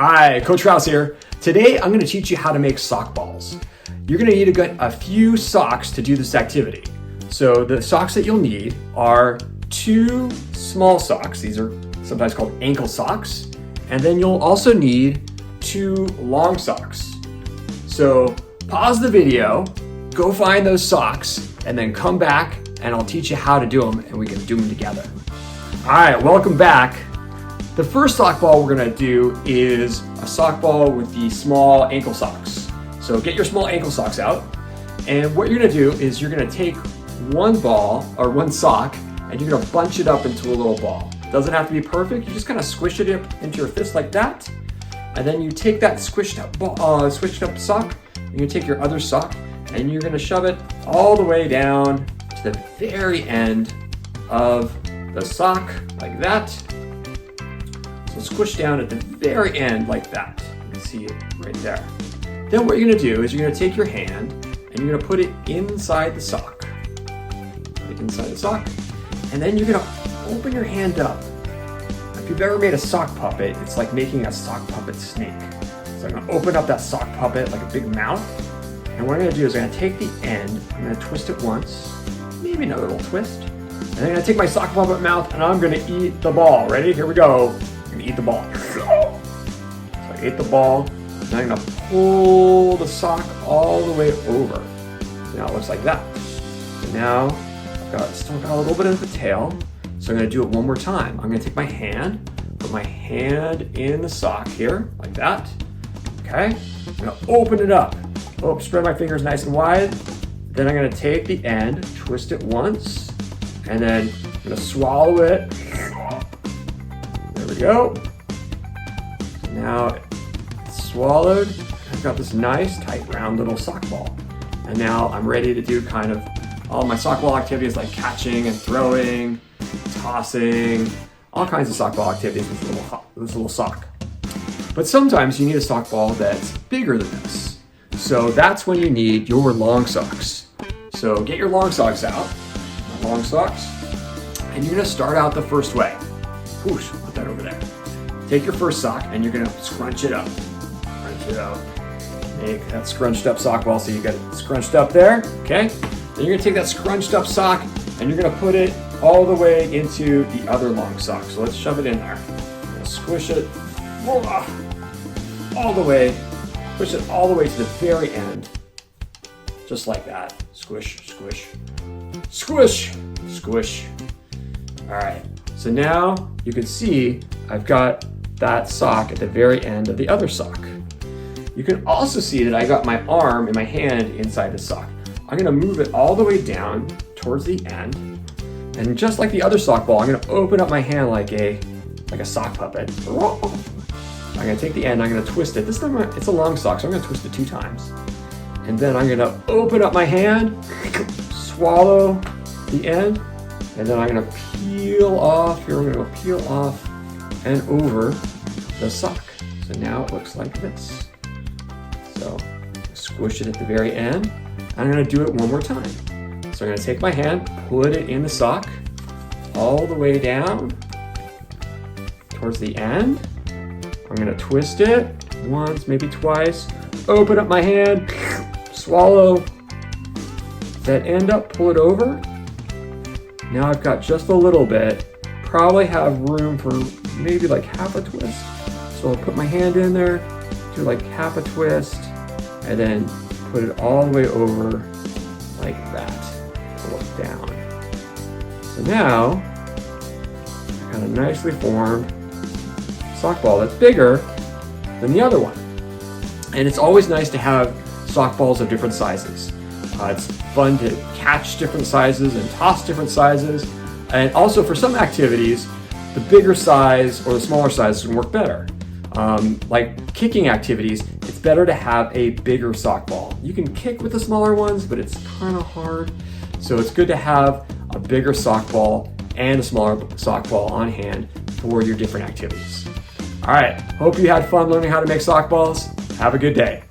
Hi, Coach Rouse here. Today I'm going to teach you how to make sock balls. You're going to need to get a few socks to do this activity. So the socks that you'll need are 2 small socks. These are sometimes called ankle socks. And then you'll also need 2 long socks. So pause the video, go find those socks, and then come back and I'll teach you how to do them and we can do them together. All right, welcome back. The first sock ball we're gonna do is a sock ball with the small ankle socks. So get your small ankle socks out. And what you're gonna do is you're gonna take one ball or one sock and you're gonna bunch it up into a little ball. It doesn't have to be perfect. You just kind of squish it into your fist like that. And then you take that squished up sock, and you take your other sock and you're gonna shove it all the way down to the very end of the sock like that. So squish down at the very end like that. You can see it right there. Then what you're gonna do is you're gonna take your hand and you're gonna put it inside the sock. Put it inside the sock. And then you're gonna open your hand up. If you've ever made a sock puppet, it's like making a sock puppet snake. So I'm gonna open up that sock puppet like a big mouth. And what I'm gonna do is I'm gonna take the end, I'm gonna twist it once, maybe another little twist. And then I'm gonna take my sock puppet mouth and I'm gonna eat the ball. Ready? Here we go. I'm gonna eat the ball. So I ate the ball, and I'm gonna pull the sock all the way over. So now it looks like that. So now I've still got a little bit of the tail. So I'm gonna do it one more time. I'm gonna take my hand, put my hand in the sock here, like that. Okay? I'm gonna open it up. Oh, spread my fingers nice and wide. Then I'm gonna take the end, twist it once, and then I'm gonna swallow it. There we go. Now it's swallowed. I've got this nice, tight, round little sock ball. And now I'm ready to do kind of all my sock ball activities like catching and throwing, tossing, all kinds of sock ball activities with this little sock. But sometimes you need a sock ball that's bigger than this. So that's when you need your long socks. So get your long socks out, long socks, and you're gonna start out the first way. Whoosh, put that over there. Take your first sock and you're gonna scrunch it up. Scrunch it up. Make that scrunched up sock ball so you got it scrunched up there, okay? Then you're gonna take that scrunched up sock and you're gonna put it all the way into the other long sock. So let's shove it in there. Squish it all the way. Push it all the way to the very end. Just like that. Squish, squish, squish, squish. All right. So now you can see I've got that sock at the very end of the other sock. You can also see that I got my arm and my hand inside the sock. I'm gonna move it all the way down towards the end. And just like the other sock ball, I'm gonna open up my hand like a sock puppet. I'm gonna take the end, I'm gonna twist it. This time it's a long sock, so I'm gonna twist it 2 times. And then I'm gonna open up my hand, swallow the end, and then I'm gonna peel off, here we're gonna go peel off and over the sock. So now it looks like this. So squish it at the very end. I'm gonna do it one more time. So I'm gonna take my hand, put it in the sock, all the way down towards the end. I'm gonna twist it once, maybe twice, open up my hand, swallow that end up, pull it over. Now I've got just a little bit, probably have room for maybe like half a twist. So I'll put my hand in there, do like half a twist, and then put it all the way over like that, pull it down. So now, I got a nicely formed sock ball that's bigger than the other one. And it's always nice to have sock balls of different sizes. It's fun to catch different sizes and toss different sizes. And also for some activities, the bigger size or the smaller size can work better. Like kicking activities, it's better to have a bigger sock ball. You can kick with the smaller ones, but it's kind of hard. So it's good to have a bigger sock ball and a smaller sock ball on hand for your different activities. All right, hope you had fun learning how to make sock balls. Have a good day.